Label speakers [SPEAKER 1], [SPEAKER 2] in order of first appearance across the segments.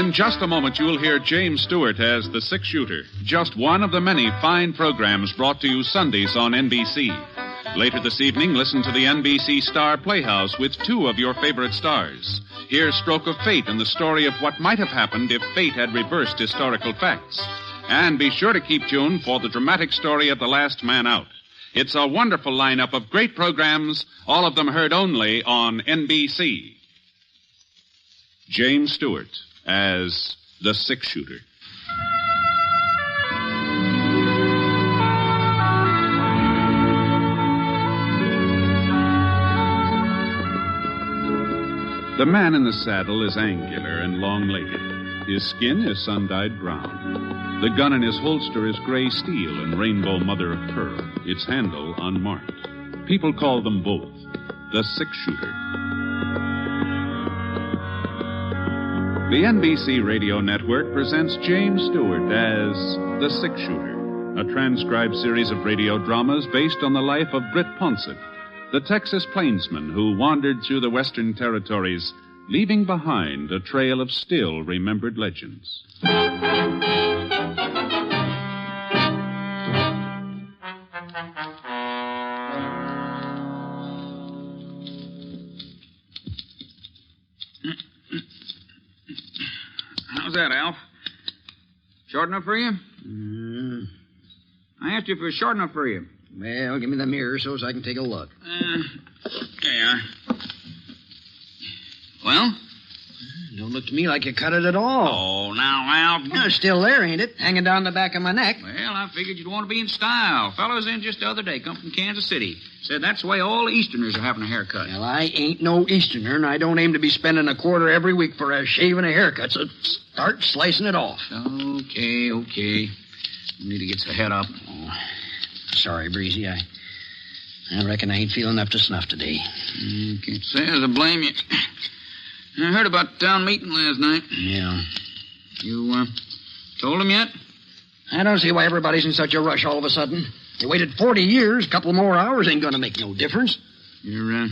[SPEAKER 1] In just a moment, you'll hear James Stewart as the six-shooter, just one of the many fine programs brought to you Sundays on NBC. Later this evening, listen to the NBC Star Playhouse with two of your favorite stars. Hear Stroke of Fate and the story of what might have happened if fate had reversed historical facts. And be sure to keep tuned for the dramatic story of The Last Man Out. It's a wonderful lineup of great programs, all of them heard only on NBC. James Stewart as the six-shooter. The man in the saddle is angular and long-legged. His skin is sun-dyed brown. The gun in his holster is gray steel and rainbow mother of pearl, its handle unmarked. People call them both the six-shooter. The NBC Radio Network presents James Stewart as the six-shooter, a transcribed series of radio dramas based on the life of Britt Ponsett, the Texas plainsman who wandered through the Western Territories, leaving behind a trail of still-remembered legends.
[SPEAKER 2] How's that, Alf? Short enough for you? I asked you if it was short enough for you.
[SPEAKER 3] Well, give me the mirror so I can take a look.
[SPEAKER 2] There you are. Well?
[SPEAKER 3] Don't look to me like you cut it at all.
[SPEAKER 2] Oh, now, Alf.
[SPEAKER 3] It's still there, ain't it? Hanging down the back of my neck.
[SPEAKER 2] Well, I figured you'd want to be in style. Fellow was in just the other day, come from Kansas City. Said that's the way all the Easterners are having a haircut.
[SPEAKER 3] Well, I ain't no Easterner, and I don't aim to be spending a quarter every week for a shave and a haircut, so start slicing it off.
[SPEAKER 2] Okay. You need to get your head up.
[SPEAKER 3] Oh, sorry, Breezy. I reckon I ain't feeling up to snuff today.
[SPEAKER 2] Can't say as I blame you. I heard about the town meeting last night.
[SPEAKER 3] Yeah.
[SPEAKER 2] You, told him yet?
[SPEAKER 3] I don't see why everybody's in such a rush all of a sudden. They waited 40 years. A couple more hours ain't gonna make no difference.
[SPEAKER 2] You're,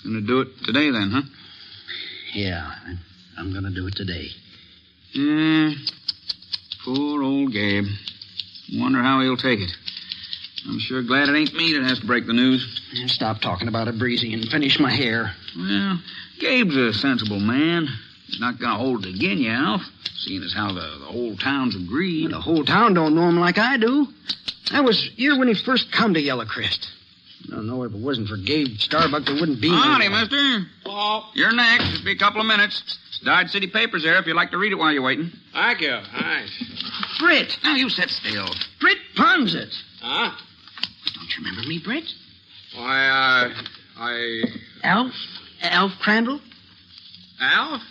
[SPEAKER 2] gonna do it today then, huh?
[SPEAKER 3] Yeah, I'm gonna do it today.
[SPEAKER 2] Poor old Gabe. Wonder how he'll take it. I'm sure glad it ain't me that has to break the news.
[SPEAKER 3] Stop talking about it, Breezy, and finish my hair.
[SPEAKER 2] Well, Gabe's a sensible man. He's not gonna hold it again you, Alf, seeing as how the whole town's agreed.
[SPEAKER 3] Well, the whole town don't know him like I do. I was here when he first come to Yellowcrest. I don't know if it wasn't for Gabe Starbuck, there wouldn't be...
[SPEAKER 2] Howdy, mister. Hello. You're next. Just be a couple of minutes. Dodge City papers there if you'd like to read it while you're waiting.
[SPEAKER 4] Thank you. Thanks.
[SPEAKER 3] Britt!
[SPEAKER 2] Now, you sit still.
[SPEAKER 3] Britt Ponsett!
[SPEAKER 4] Huh?
[SPEAKER 3] Don't you remember me, Britt?
[SPEAKER 4] Why,
[SPEAKER 3] Alf Crandall?
[SPEAKER 4] Alf?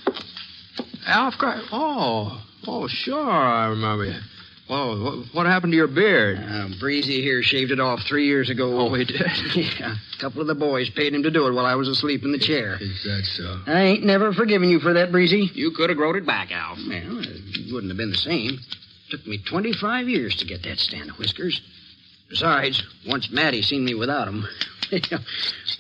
[SPEAKER 4] Alf Crandall? Oh, sure, I remember you. Oh, what happened to your beard?
[SPEAKER 3] Breezy here shaved it off 3 years ago.
[SPEAKER 4] Oh, he did?
[SPEAKER 3] Yeah. A couple of the boys paid him to do it while I was asleep in the chair.
[SPEAKER 4] Is that so?
[SPEAKER 3] I ain't never forgiven you for that, Breezy.
[SPEAKER 2] You could have growed it back, Alf.
[SPEAKER 3] Well, it wouldn't have been the same. Took me 25 years to get that stand of whiskers. Besides, once Maddie seen me without 'em.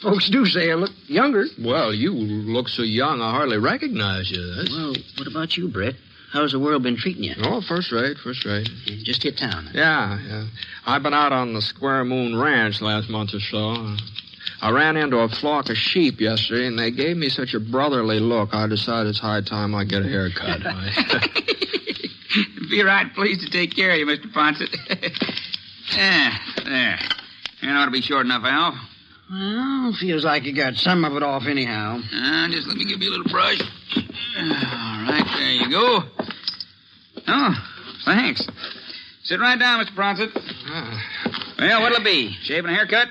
[SPEAKER 3] Folks do say I look younger.
[SPEAKER 4] Well, you look so young, I hardly recognize you.
[SPEAKER 3] Well, what about you, Brett? How's the world been treating you?
[SPEAKER 4] Oh, first rate.
[SPEAKER 3] You just hit town.
[SPEAKER 4] Yeah. I've been out on the Square Moon Ranch last month or so. I ran into a flock of sheep yesterday, and they gave me such a brotherly look, I decided it's high time I get a haircut.
[SPEAKER 2] Be right pleased to take care of you, Mr. Ponsett. There. That ought to be short enough, Alf.
[SPEAKER 3] Well, feels like you got some of it off anyhow.
[SPEAKER 2] Just let me give you a little brush. All right, there you go. Oh, thanks. Sit right down, Mr. Ponsett. Well, what'll it be? Shave and a haircut?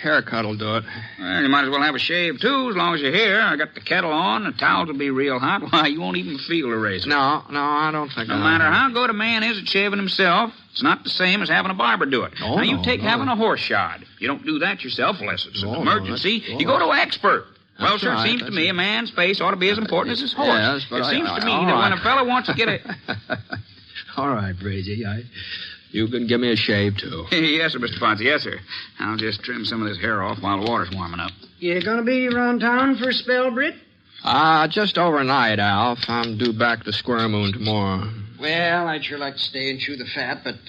[SPEAKER 4] Haircut'll do it.
[SPEAKER 2] Well, you might as well have a shave, too, as long as you're here. I got the kettle on. The towels will be real hot. Why, you won't even feel the razor.
[SPEAKER 4] No, I don't think
[SPEAKER 2] No matter how good a man is at shaving himself, it's not the same as having a barber do it. Now, you take having a horse shod. You don't do that yourself unless it's an emergency. You go to an expert. Well, sir, it seems to me a man's face ought to be as important as his horse.
[SPEAKER 4] Yes, but
[SPEAKER 2] it seems to me that when a fellow wants to get a...
[SPEAKER 4] All right, Breezy. You can give me a shave, too.
[SPEAKER 2] Yes, sir, Mr. Fonzie. Yes, sir. I'll just trim some of this hair off while the water's warming up.
[SPEAKER 3] You gonna be around town for a spell, Britt?
[SPEAKER 4] Just overnight, Alf. I'm due back to Square Moon tomorrow.
[SPEAKER 3] Well, I'd sure like to stay and chew the fat, but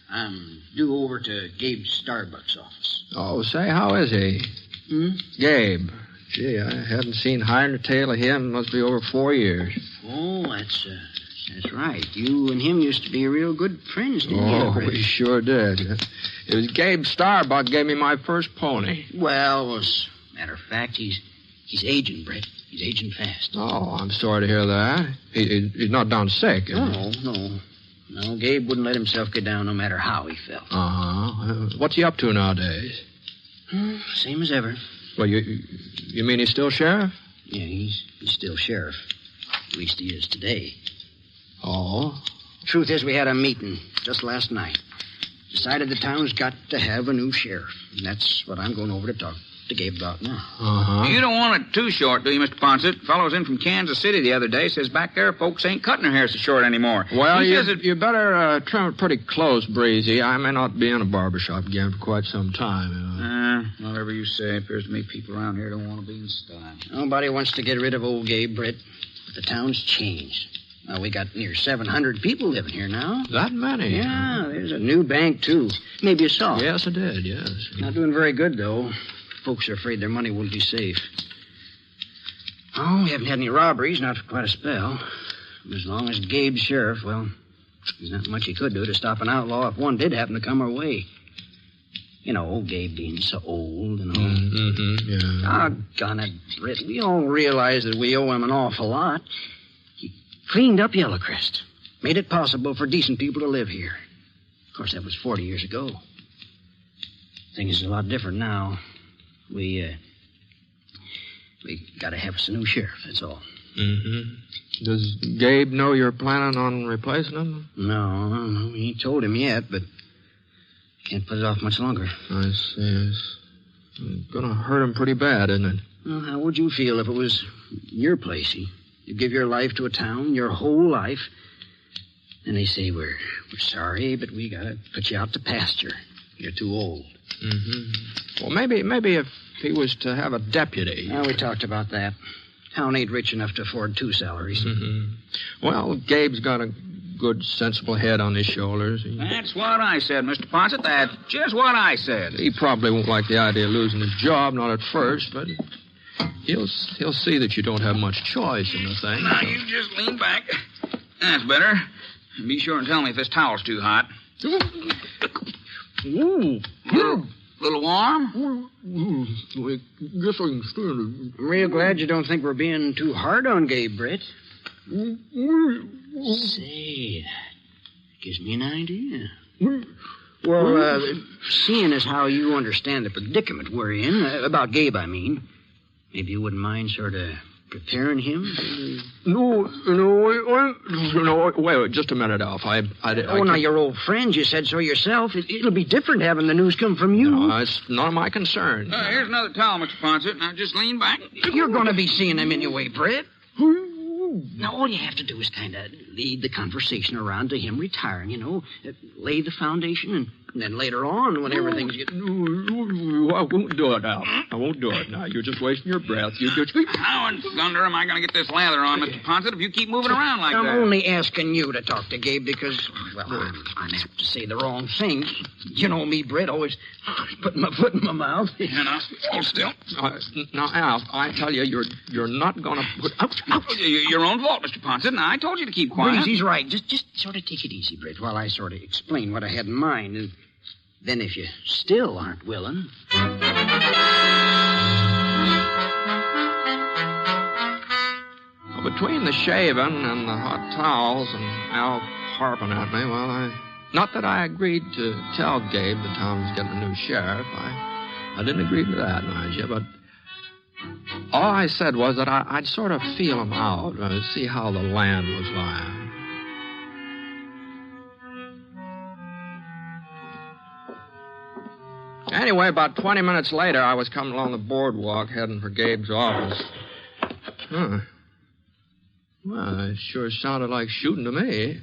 [SPEAKER 3] I'm due over to Gabe Starbuck's office.
[SPEAKER 4] Oh, say, how is he? Gabe. Gee, I hadn't seen hide or tail of him. Must be over 4 years.
[SPEAKER 3] Oh, that's right. You and him used to be real good friends, didn't you?
[SPEAKER 4] Oh, we sure did. It was Gabe Starbuck gave me my first pony.
[SPEAKER 3] Well, as a matter of fact, he's aging, Brett. He's aging fast.
[SPEAKER 4] Oh, I'm sorry to hear that. He's not down sick, is he?
[SPEAKER 3] No. No, Gabe wouldn't let himself get down no matter how he felt.
[SPEAKER 4] Uh-huh. What's he up to nowadays?
[SPEAKER 3] Same as ever.
[SPEAKER 4] Well, you mean he's still sheriff?
[SPEAKER 3] Yeah, he's still sheriff. At least he is today.
[SPEAKER 4] Oh?
[SPEAKER 3] Truth is, we had a meeting just last night. Decided the town's got to have a new sheriff. And that's what I'm going over to talk to Gabe about now.
[SPEAKER 4] Uh-huh.
[SPEAKER 2] You don't want it too short, do you, Mr. Ponset? Fellow's in from Kansas City the other day. Says back there folks ain't cutting their hair so short anymore.
[SPEAKER 4] Well, you better trim it pretty close, Breezy. I may not be in a barbershop again for quite some time.
[SPEAKER 2] Whatever you say. Appears to me people around here don't want to be in style.
[SPEAKER 3] Nobody wants to get rid of old Gabe, Britt. But the town's changed. Well, we got near 700 people living here now.
[SPEAKER 4] That many?
[SPEAKER 3] Yeah, there's a new bank, too. Maybe you saw it.
[SPEAKER 4] Yes, I did, yes.
[SPEAKER 3] Not doing very good, though. Folks are afraid their money won't be safe. Oh, we haven't had any robberies, not for quite a spell. As long as Gabe's sheriff, well, there's not much he could do to stop an outlaw if one did happen to come our way. You know, old Gabe being so old and all.
[SPEAKER 4] Yeah.
[SPEAKER 3] Doggone it, Britt. We all realize that we owe him an awful lot. He cleaned up Yellowcrest. Made it possible for decent people to live here. Of course, that was 40 years ago. Things is a lot different now. We gotta have us a new sheriff, that's all.
[SPEAKER 4] Mm-hmm. Does Gabe know you're planning on replacing him?
[SPEAKER 3] No, he ain't told him yet, but can't put it off much longer.
[SPEAKER 4] I see. It's gonna hurt him pretty bad, isn't it?
[SPEAKER 3] Well, how would you feel if it was your place? You give your life to a town, your whole life, and they say, we're sorry, but we gotta put you out to pasture. You're too old.
[SPEAKER 4] Mm-hmm. Well, maybe if he was to have a deputy.
[SPEAKER 3] Well, we talked about that. Town ain't rich enough to afford 2 salaries.
[SPEAKER 4] Mm-hmm. Well, Gabe's got a good, sensible head on his shoulders.
[SPEAKER 2] That's what I said, Mr. Ponset. That's just what I said.
[SPEAKER 4] He probably won't like the idea of losing his job, not at first, but he'll see that you don't have much choice in the thing.
[SPEAKER 2] Now, you just lean back. That's better. And be sure and tell me if this towel's too hot.
[SPEAKER 4] Ooh.
[SPEAKER 2] Little warm?
[SPEAKER 4] I guess I can stand it.
[SPEAKER 3] I'm real glad you don't think we're being too hard on Gabe, Britt. Say, that gives me an idea. Well, seeing as how you understand the predicament we're in, about Gabe, I mean, maybe you wouldn't mind sort of preparing him?
[SPEAKER 4] No, wait, just a minute, Alf.
[SPEAKER 3] Now, your old friend, you said so yourself. It'll be different having the news come from you.
[SPEAKER 4] No, it's none of my concern.
[SPEAKER 2] Here's another towel, Mr. Ponset. Now, just lean back.
[SPEAKER 3] You're going to be seeing him anyway, Britt. Now, all you have to do is kind of lead the conversation around to him retiring, lay the foundation, and then later on, when everything's getting...
[SPEAKER 4] I won't do it, Al. I won't do it. Now, you're just wasting your breath. You just...
[SPEAKER 2] How in thunder am I going to get this lather on, Mr. Ponset, if you keep moving around like that?
[SPEAKER 3] I'm only asking you to talk to Gabe because, well, I'm apt to say the wrong thing. You know me, Britt, always putting my foot in my mouth.
[SPEAKER 2] Hold still.
[SPEAKER 4] Now, Al, I tell you, you're not going to put... Ouch.
[SPEAKER 2] Your own fault, Mr. Ponset. Now, I told you to keep quiet.
[SPEAKER 3] He's right. Just sort of take it easy, Britt, while I sort of explain what I had in mind. And then if you still aren't willing...
[SPEAKER 4] Well, between the shaving and the hot towels and Al harping at me, well, not that I agreed to tell Gabe the town was getting a new sheriff. I didn't agree to that, mind you, but all I said was that I'd sort of feel him out, see how the land was lying. Anyway, about 20 minutes later, I was coming along the boardwalk heading for Gabe's office. Well, it sure sounded like shooting to me.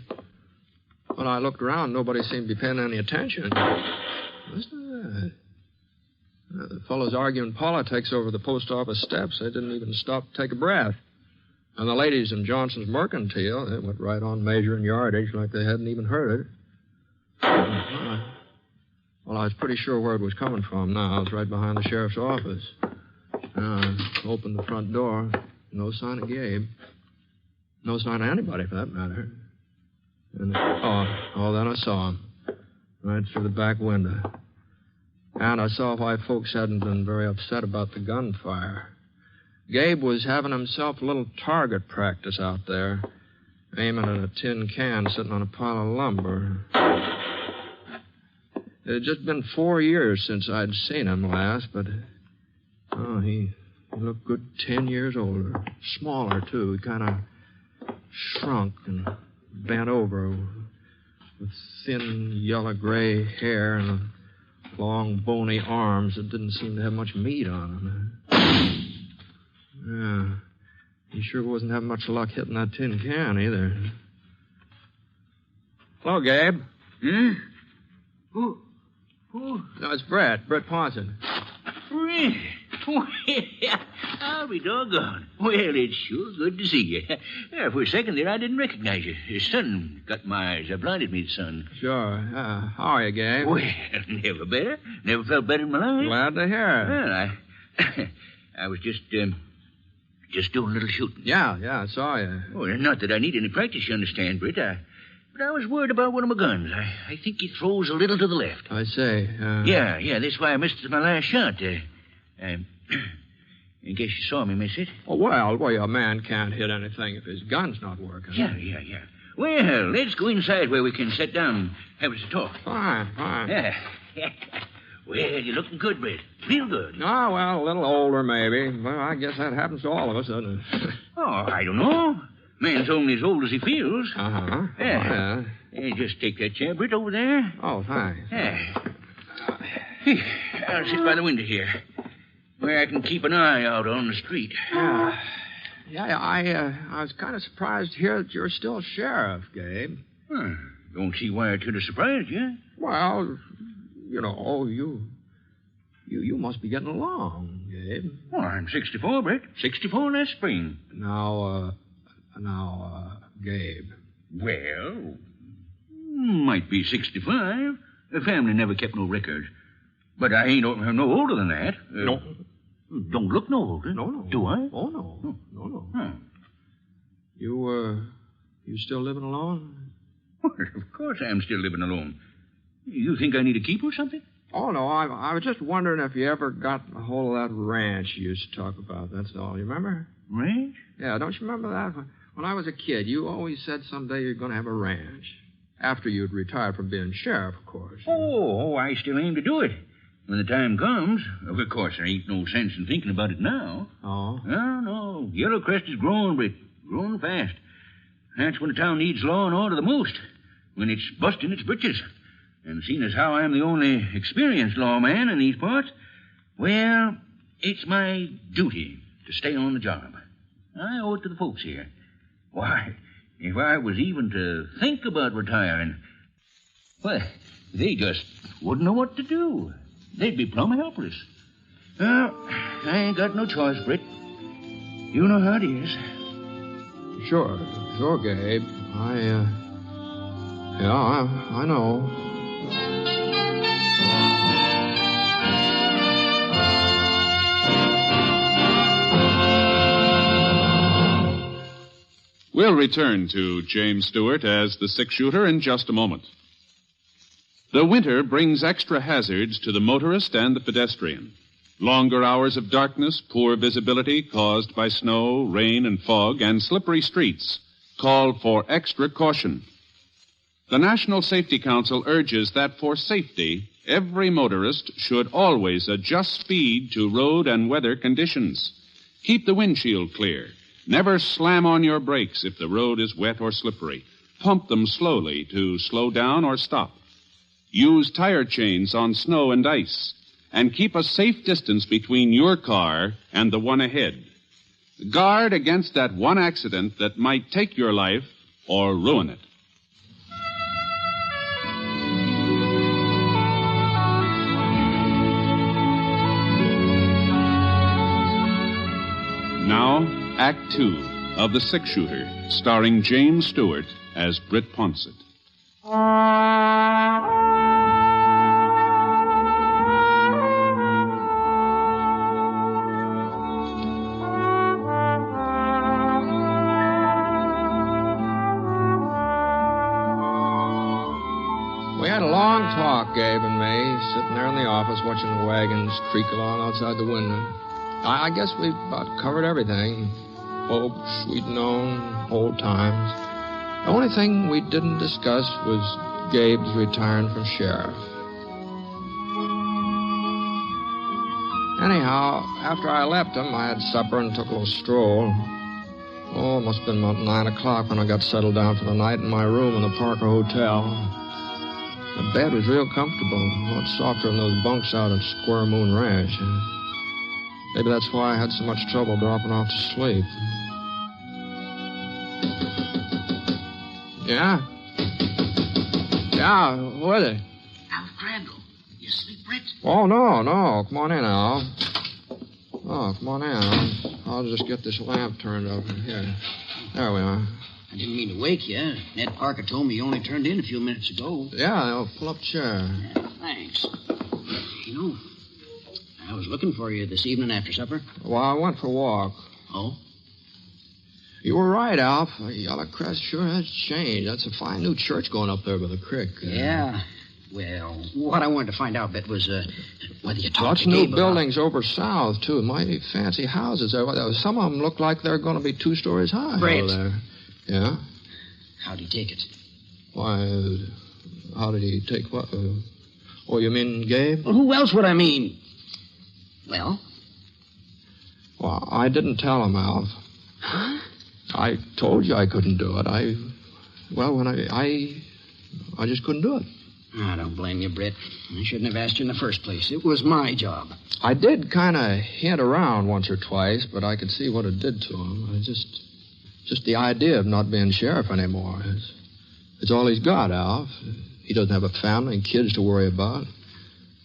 [SPEAKER 4] When I looked around, nobody seemed to be paying any attention. What's that? The fellows arguing politics over the post office steps, they didn't even stop to take a breath. And the ladies in Johnson's Mercantile, they went right on measuring yardage like they hadn't even heard it. Well, I was pretty sure where it was coming from now. It was right behind the sheriff's office. I opened the front door. No sign of Gabe. No sign of anybody, for that matter. And, then I saw him. Right through the back window. And I saw why folks hadn't been very upset about the gunfire. Gabe was having himself a little target practice out there, aiming at a tin can sitting on a pile of lumber. It had just been 4 years since I'd seen him last, but he looked good 10 years older. Smaller, too. He kind of shrunk and bent over with thin yellow-gray hair and long, bony arms that didn't seem to have much meat on them. Yeah, he sure wasn't having much luck hitting that tin can, either. Hello, Gabe.
[SPEAKER 5] Who?
[SPEAKER 4] No, it's Brett Pawson.
[SPEAKER 5] Brett? Well, I'll be doggone. Well, it's sure good to see you. For a second there, I didn't recognize you. The sun got my eyes. Blinded me, the sun.
[SPEAKER 4] Sure. How are you, Gabe?
[SPEAKER 5] Well, never better. Never felt better in my life.
[SPEAKER 4] Glad to hear it.
[SPEAKER 5] Well, I was just doing a little shooting.
[SPEAKER 4] Yeah, I saw you.
[SPEAKER 5] Well, not that I need any practice, you understand, Britt. But I was worried about one of my guns. I think it throws a little to the left.
[SPEAKER 4] I say.
[SPEAKER 5] Yeah, that's why I missed my last shot. I guess you saw me miss it.
[SPEAKER 4] Oh, well, a man can't hit anything if his gun's not working.
[SPEAKER 5] Yeah. Well, let's go inside where we can sit down and have us a talk.
[SPEAKER 4] Fine.
[SPEAKER 5] Yeah. Well, you're looking good, Britt. Real good.
[SPEAKER 4] Oh, well, a little older, maybe. Well, I guess that happens to all of us, doesn't it?
[SPEAKER 5] Oh, I don't know. Man's only as old as he feels.
[SPEAKER 4] Uh-huh.
[SPEAKER 5] Yeah. Just take that chair, Britt, over there.
[SPEAKER 4] Oh, thanks.
[SPEAKER 5] Yeah. I'll sit by the window here, where I can keep an eye out on the street.
[SPEAKER 4] Yeah, I was kind of surprised to hear that you're still sheriff, Gabe.
[SPEAKER 5] Don't see why it should have surprised you.
[SPEAKER 4] Well, you must be getting along, Gabe.
[SPEAKER 5] Well, I'm 64, Britt. 64 last spring.
[SPEAKER 4] Now, Gabe.
[SPEAKER 5] Well, might be 65. The family never kept no record. But I ain't no older than that.
[SPEAKER 4] No.
[SPEAKER 5] Don't look no older.
[SPEAKER 4] No.
[SPEAKER 5] Do I?
[SPEAKER 4] Oh, no.
[SPEAKER 5] Huh.
[SPEAKER 4] You still living alone?
[SPEAKER 5] Well, of course I'm still living alone. You think I need a keeper or something?
[SPEAKER 4] Oh, no, I was just wondering if you ever got a hold of that ranch you used to talk about, that's all. You remember?
[SPEAKER 5] Ranch?
[SPEAKER 4] Yeah, don't you remember that? When I was a kid, you always said someday you're going to have a ranch. After you'd retired from being sheriff, of course.
[SPEAKER 5] Oh, I still aim to do it. When the time comes, of course, there ain't no sense in thinking about it now.
[SPEAKER 4] Oh?
[SPEAKER 5] No. Yellowcrest is growing, Britt. Growing fast. That's when the town needs law and order the most. When it's busting its britches. And seeing as how I'm the only experienced lawman in these parts, well, it's my duty to stay on the job. I owe it to the folks here. Why, if I was even to think about retiring, well, they just wouldn't know what to do. They'd be plumb helpless. Well, I ain't got no choice, Britt. You know how it is.
[SPEAKER 4] Sure, Gabe. I know.
[SPEAKER 1] We'll return to James Stewart as the six-shooter in just a moment. The winter brings extra hazards to the motorist and the pedestrian. Longer hours of darkness, poor visibility caused by snow, rain, and fog, and slippery streets call for extra caution. The National Safety Council urges that for safety, every motorist should always adjust speed to road and weather conditions. Keep the windshield clear. Never slam on your brakes if the road is wet or slippery. Pump them slowly to slow down or stop. Use tire chains on snow and ice. And keep a safe distance between your car and the one ahead. Guard against that one accident that might take your life or ruin it. Act Two of The Six Shooter, starring James Stewart as Britt Ponsett.
[SPEAKER 4] We had a long talk, Gabe and me, sitting there in the office watching the wagons creak along outside the window. I guess we about covered everything. Hopes we'd known, old times. The only thing we didn't discuss was Gabe's retiring from sheriff. Anyhow, after I left him, I had supper and took a little stroll. Oh, it must have been about 9 o'clock when I got settled down for the night in my room in the Parker Hotel. The bed was real comfortable, a lot softer than those bunks out at Square Moon Ranch. Maybe that's why I had so much trouble dropping off to sleep. Yeah? Yeah, who is it?
[SPEAKER 3] Alf Crandall. You sleep, Britt?
[SPEAKER 4] Oh, no. Come on in, Al. Oh, come on in. I'll just get this lamp turned up here. There we are.
[SPEAKER 3] I didn't mean to wake you. Ned Parker told me you only turned in a few minutes ago.
[SPEAKER 4] Yeah, I'll pull up a chair.
[SPEAKER 3] Yeah, thanks. You know, I was looking for you this evening after supper.
[SPEAKER 4] Well, I went for a walk.
[SPEAKER 3] Oh?
[SPEAKER 4] You were right, Alf. Yellow Crest sure has changed. That's a fine new church going up there by the creek.
[SPEAKER 3] Yeah. Well, what I wanted to find out, Bet, was whether you talked
[SPEAKER 4] Lots
[SPEAKER 3] to
[SPEAKER 4] of
[SPEAKER 3] Gabe
[SPEAKER 4] new buildings over south, too. Mighty fancy houses there. Some of them look like they're going to be 2 stories high.
[SPEAKER 3] Brett.
[SPEAKER 4] Over there. Yeah?
[SPEAKER 3] How'd he take it?
[SPEAKER 4] Why, how did he take what? Oh, you mean Gabe?
[SPEAKER 3] Well, who else would I mean? Well?
[SPEAKER 4] Well, I didn't tell him, Alf.
[SPEAKER 3] Huh?
[SPEAKER 4] I told you I couldn't do it. I just couldn't do it.
[SPEAKER 3] I don't blame you, Britt. I shouldn't have asked you in the first place. It was my job.
[SPEAKER 4] I did kind of hint around once or twice, but I could see what it did to him. Just the idea of not being sheriff anymore. It's all he's got, Alf. He doesn't have a family and kids to worry about.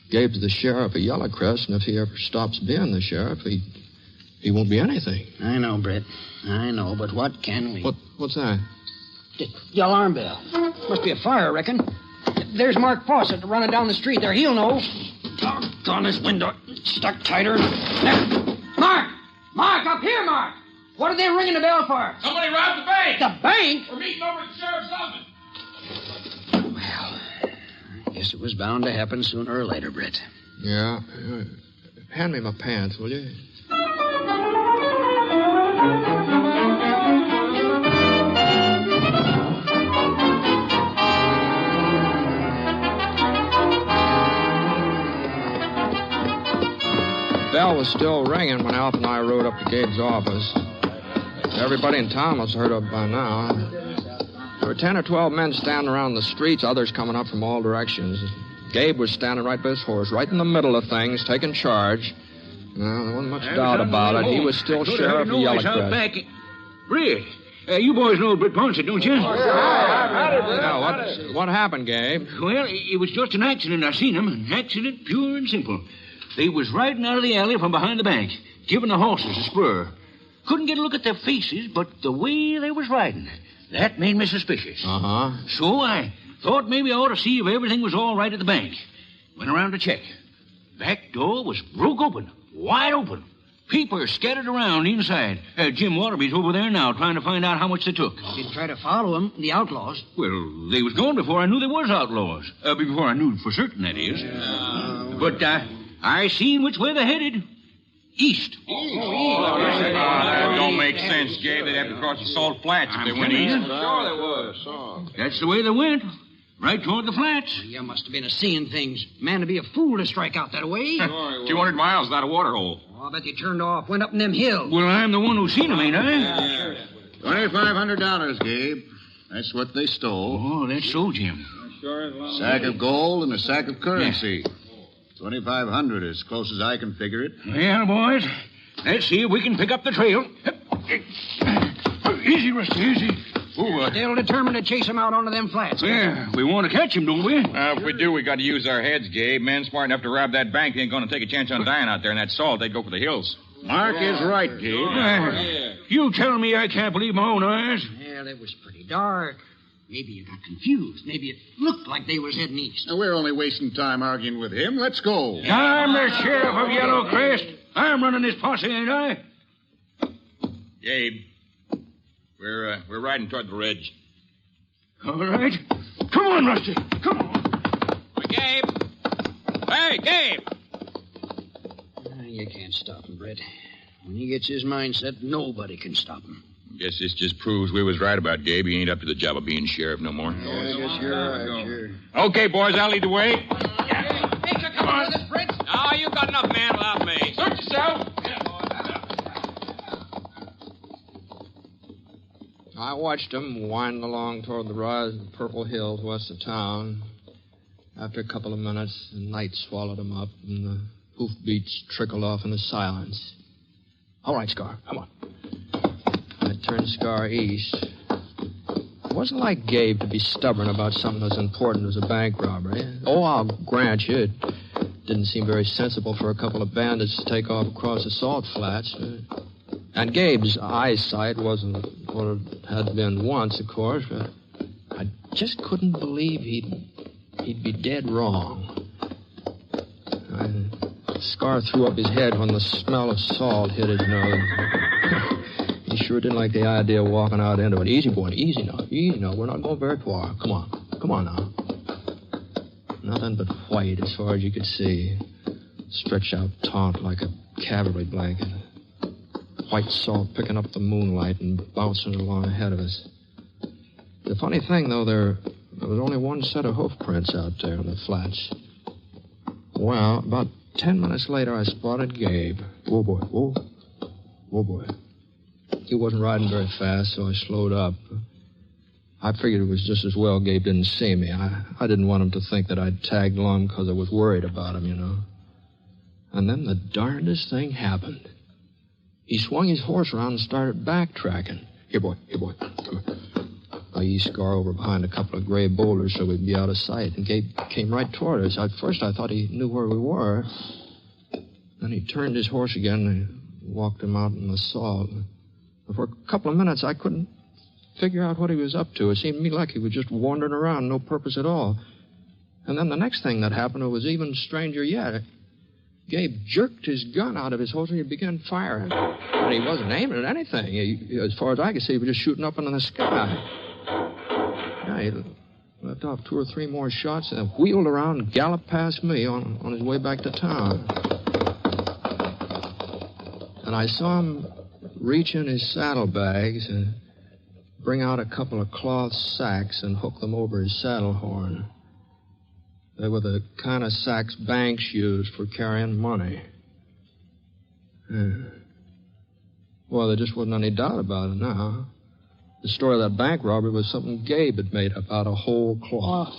[SPEAKER 4] Gabe's the sheriff of Yellow Crest, and if he ever stops being the sheriff, he won't be anything.
[SPEAKER 3] I know, Britt. I know, but what can we...
[SPEAKER 4] What's that?
[SPEAKER 3] The alarm bell. Must be a fire, I reckon. There's Mark Fawcett running down the street there. He'll know. Doggone this window. Stuck tighter. There. Mark! Mark, up here, Mark! What are they ringing the bell for?
[SPEAKER 6] Somebody robbed the bank.
[SPEAKER 3] The bank?
[SPEAKER 6] We're meeting over at the sheriff's office.
[SPEAKER 3] Well, I guess it was bound to happen sooner or later, Britt.
[SPEAKER 4] Yeah. Hand me my pants, will you? The bell was still ringing when Alf and I rode up to Gabe's office. Everybody in town must have heard of it by now. There were 10 or 12 men standing around the streets, others coming up from all directions. Gabe was standing right by his horse, right in the middle of things, taking charge. Well, there wasn't much doubt about it. He was still sheriff of Yellow Crest.
[SPEAKER 5] Britt, you boys know Britt Ponsett, don't you?
[SPEAKER 4] Yeah, what happened, Gabe?
[SPEAKER 5] Well, it was just an accident. I seen him. An accident, pure and simple. They was riding out of the alley from behind the bank, giving the horses a spur. Couldn't get a look at their faces, but the way they was riding, that made me suspicious.
[SPEAKER 4] Uh-huh.
[SPEAKER 5] So I thought maybe I ought to see if everything was all right at the bank. Went around to check. Back door was broke open, wide open. People scattered around inside. Jim Waterby's over there now trying to find out how much they took.
[SPEAKER 3] Didn't try to follow them, the outlaws.
[SPEAKER 5] Well, they was gone before I knew they was outlaws. Before I knew for certain, that is. But I seen which way they headed. East.
[SPEAKER 6] That don't make sense, Gabe. They'd have to cross the Salt Flats if they went east.
[SPEAKER 4] Sure they was.
[SPEAKER 5] That's the way they went. Right toward the flats.
[SPEAKER 3] Well, you must have been seeing things. Man, to be a fool to strike out that way.
[SPEAKER 6] 200 miles without a water hole.
[SPEAKER 3] Oh, I bet they turned off, went up in them hills.
[SPEAKER 5] Well, I'm the one who seen them, ain't I?
[SPEAKER 7] $2,500, Gabe. That's what they stole.
[SPEAKER 5] Oh, that's so, Jim.
[SPEAKER 7] Sack of gold and a sack of currency. 2,500 as close as I can figure it.
[SPEAKER 5] Well, boys, let's see if we can pick up the trail. Easy, Rusty, easy.
[SPEAKER 3] Still determined to chase them out onto them flats.
[SPEAKER 5] Yeah, we want to catch them, don't we?
[SPEAKER 6] If we do, we got to use our heads, Gabe. Men smart enough to rob that bank ain't going to take a chance on dying out there in that salt. They'd go for the hills.
[SPEAKER 7] Mark is right, Gabe.
[SPEAKER 5] You tell me I can't believe my own eyes?
[SPEAKER 3] Well, it was pretty dark. Maybe you got confused. Maybe it looked like they was heading east.
[SPEAKER 7] Now, we're only wasting time arguing with him. Let's go.
[SPEAKER 5] I'm the sheriff of Yellow Crest. I'm running this posse, ain't I?
[SPEAKER 6] Gabe, we're riding toward the ridge.
[SPEAKER 5] All right. Come on, Rusty. Come on.
[SPEAKER 6] Gabe! Hey, Gabe!
[SPEAKER 3] You can't stop him, Brett. When he gets his mind set, nobody can stop him.
[SPEAKER 6] Guess this just proves we was right about Gabe. He ain't up to the job of being sheriff no more.
[SPEAKER 3] Yeah, I guess you're right, sure.
[SPEAKER 6] Okay, boys, I'll lead the way.
[SPEAKER 2] Hey, come on, this Brett.
[SPEAKER 6] Oh, you got enough man without me.
[SPEAKER 2] Search yourself.
[SPEAKER 4] I watched him winding along toward the rise of the Purple Hills west of town. After a couple of minutes, the night swallowed him up, and the hoofbeats trickled off into silence. All right, Scar, come on. I turned Scar east. It wasn't like Gabe to be stubborn about something as important as a bank robbery. Oh, I'll grant you, it didn't seem very sensible for a couple of bandits to take off across the salt flats. And Gabe's eyesight wasn't what it had been once, of course, but I just couldn't believe he'd be dead wrong. Scar threw up his head when the smell of salt hit his nose. He sure didn't like the idea of walking out into it. Easy, boy, easy now. Easy now. We're not going very far. Come on. Come on now. Nothing but white as far as you could see. Stretched out taut like a cavalry blanket. White salt picking up the moonlight and bouncing along ahead of us. The funny thing, though, there was only one set of hoof prints out there on the flats. Well, about 10 minutes later, I spotted Gabe. Whoa, boy. Whoa. Whoa, boy. He wasn't riding very fast, so I slowed up. I figured it was just as well Gabe didn't see me. I didn't want him to think that I'd tagged along because I was worried about him, you know. And then the darndest thing happened. He swung his horse around and started backtracking. Here, boy. Come here. I eased Scar over behind a couple of gray boulders so we'd be out of sight, and Gabe came right toward us. At first, I thought he knew where we were. Then he turned his horse again and walked him out in the salt. For a couple of minutes, I couldn't figure out what he was up to. It seemed to me like he was just wandering around, no purpose at all. And then the next thing that happened was even stranger yet. Gabe jerked his gun out of his holster and he began firing. But he wasn't aiming at anything. As far as I could see, he was just shooting up into the sky. Yeah, he left off 2 or 3 more shots and then wheeled around and galloped past me on his way back to town. And I saw him reach in his saddlebags and bring out a couple of cloth sacks and hook them over his saddle horn. They were the kind of sacks banks used for carrying money. Well, there just wasn't any doubt about it now. The story of that bank robbery was something Gabe had made up out of whole cloth.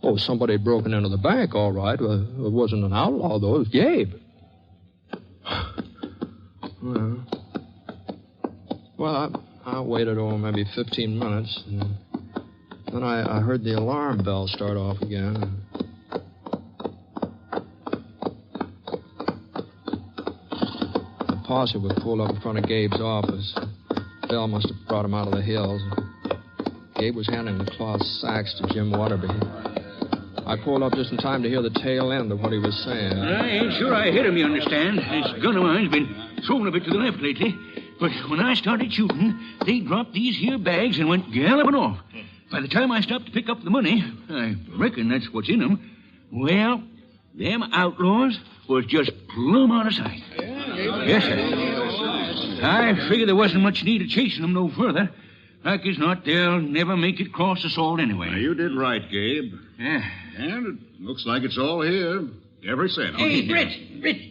[SPEAKER 4] Oh, somebody had broken into the bank, all right. It wasn't an outlaw, though. It was Gabe. Well, I waited, maybe 15 minutes. And then I heard the alarm bell start off again. The posse would pull up in front of Gabe's office. Bell must have brought him out of the hills. Gabe was handing the cloth sacks to Jim Waterby. I pulled up just in time to hear the tail end of what he was saying.
[SPEAKER 5] I ain't sure I hit him, you understand. This gun of mine's been thrown a bit to the left lately. But when I started shooting, they dropped these here bags and went galloping off. By the time I stopped to pick up the money, I reckon that's what's in them, well, them outlaws was just plumb out of sight. Yes, sir. I figured there wasn't much need of chasing them no further. Like as not, they'll never make it cross the salt anyway.
[SPEAKER 7] Now, you did right, Gabe.
[SPEAKER 5] Yeah.
[SPEAKER 7] And it looks like it's all here. Every cent.
[SPEAKER 3] Hey, Britt,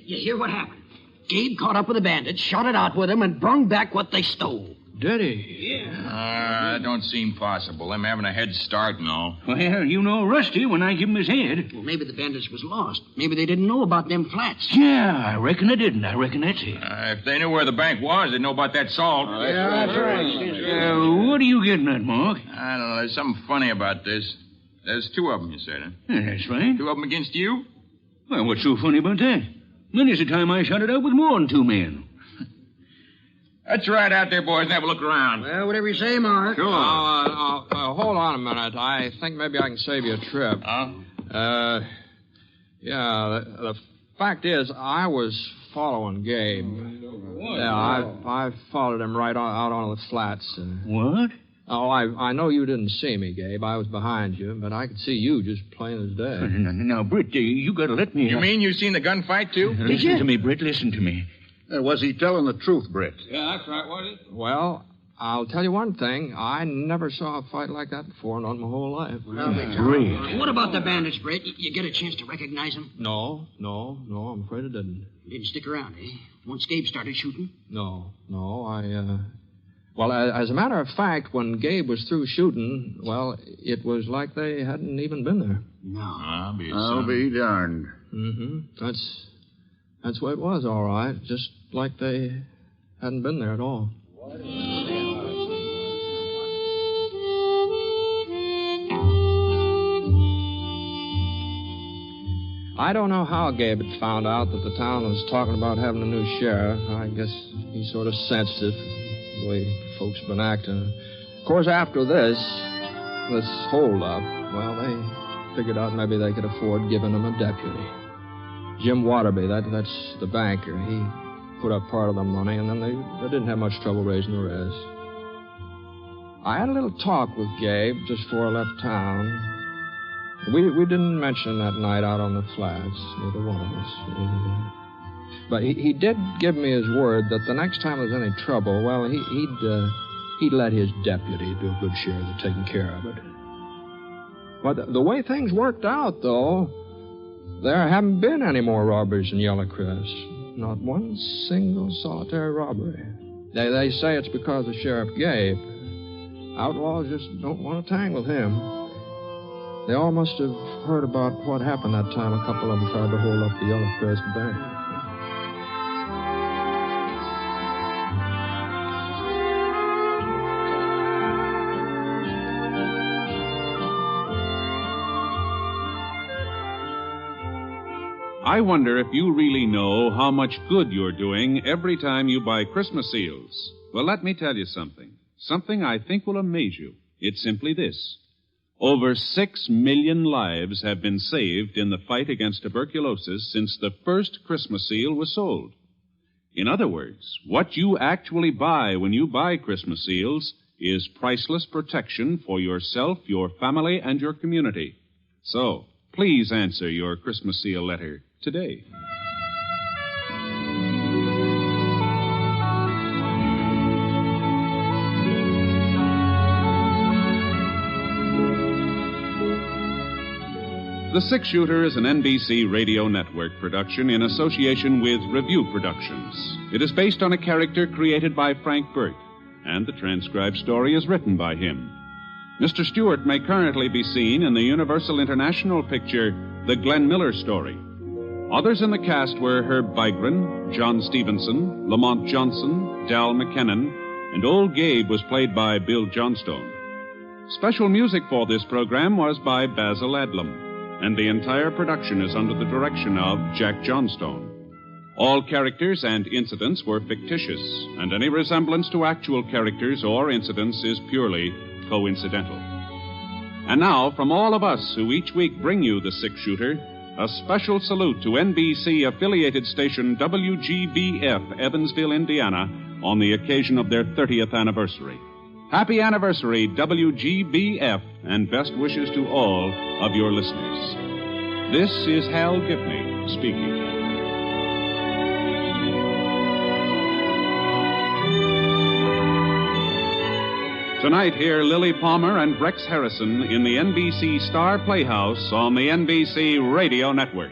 [SPEAKER 3] you hear what happened? Gabe caught up with the bandits, shot it out with them, and brung back what they stole.
[SPEAKER 4] Did he?
[SPEAKER 3] Yeah.
[SPEAKER 6] That don't seem possible. Them having a head start and all.
[SPEAKER 5] Well, you know Rusty when I give him his head.
[SPEAKER 3] Well, maybe the bandits was lost. Maybe they didn't know about them flats.
[SPEAKER 5] Yeah, I reckon they didn't. I reckon that's it.
[SPEAKER 6] If they knew where the bank was, they'd know about that salt.
[SPEAKER 3] Yeah, that's right.
[SPEAKER 5] What are you getting at, Mark?
[SPEAKER 6] I don't know. There's something funny about this. There's 2 of them, you said, huh?
[SPEAKER 5] Yeah, that's right.
[SPEAKER 6] 2 of them against you?
[SPEAKER 5] Well, what's so funny about that? Many's the time I shot it out with more than 2 men.
[SPEAKER 6] Let's ride out there, boys, and have a look around.
[SPEAKER 3] Well, whatever you say, Mark.
[SPEAKER 6] Sure.
[SPEAKER 4] Hold on a minute. I think maybe I can save you a trip.
[SPEAKER 6] Huh?
[SPEAKER 4] The fact is, I was following Gabe. Yeah, I followed him right out on the flats.
[SPEAKER 5] What?
[SPEAKER 4] Oh, I know you didn't see me, Gabe. I was behind you, but I could see you just plain as day.
[SPEAKER 5] Now, Britt, you got to let me...
[SPEAKER 6] You mean you seen the gunfight, too?
[SPEAKER 5] Listen to me, Britt. Listen to me.
[SPEAKER 7] Was he telling the truth, Britt?
[SPEAKER 6] Yeah, that's right, was it?
[SPEAKER 4] Well, I'll tell you one thing. I never saw a fight like that before, not my whole life.
[SPEAKER 5] Britt.
[SPEAKER 3] What about the bandits, Brett? You get a chance to recognize them?
[SPEAKER 4] No, I'm afraid I didn't.
[SPEAKER 3] You didn't stick around, eh? Once Gabe started shooting?
[SPEAKER 4] No, Well, as a matter of fact, when Gabe was through shooting, well, it was like they hadn't even been there.
[SPEAKER 3] No.
[SPEAKER 7] I'll be darned.
[SPEAKER 4] Mm-hmm. That's what it was, all right. Just like they hadn't been there at all. I don't know how Gabe had found out that the town was talking about having a new sheriff. I guess he sort of sensed it, the way folks have been acting. Of course, after this hold-up, well, they figured out maybe they could afford giving him a deputy. Jim Waterby, that's the banker. He put up part of the money, and then they didn't have much trouble raising the rest. I had a little talk with Gabe just before I left town. We didn't mention that night out on the flats, neither one of us. But he did give me his word that the next time there's any trouble, well, he'd let his deputy do a good share of the taking care of it. But the way things worked out, though, there haven't been any more robberies in Yellowcrest. Not one single solitary robbery. They say it's because of Sheriff Gabe. Outlaws just don't want to tangle with him. They all must have heard about what happened that time a couple of them tried to hold up the Yellowcrest Bank.
[SPEAKER 1] I wonder if you really know how much good you're doing every time you buy Christmas seals. Well, let me tell you something. Something I think will amaze you. It's simply this. Over 6 million lives have been saved in the fight against tuberculosis since the first Christmas seal was sold. In other words, what you actually buy when you buy Christmas seals is priceless protection for yourself, your family, and your community. So, please answer your Christmas seal letter today. The Six Shooter is an NBC Radio Network production in association with Review Productions. It is based on a character created by Frank Burt, and the transcribed story is written by him. Mr. Stewart may currently be seen in the Universal International picture, The Glenn Miller Story. Others in the cast were Herb Vigran, John Stevenson, Lamont Johnson, Dal McKennon, and Old Gabe was played by Bill Johnstone. Special music for this program was by Basil Adlam, and the entire production is under the direction of Jack Johnstone. All characters and incidents were fictitious, and any resemblance to actual characters or incidents is purely coincidental. And now, from all of us who each week bring you the Six Shooter, a special salute to NBC-affiliated station WGBF, Evansville, Indiana, on the occasion of their 30th anniversary. Happy anniversary, WGBF, and best wishes to all of your listeners. This is Hal Gibney speaking. Tonight, hear Lily Palmer and Rex Harrison in the NBC Star Playhouse on the NBC Radio Network.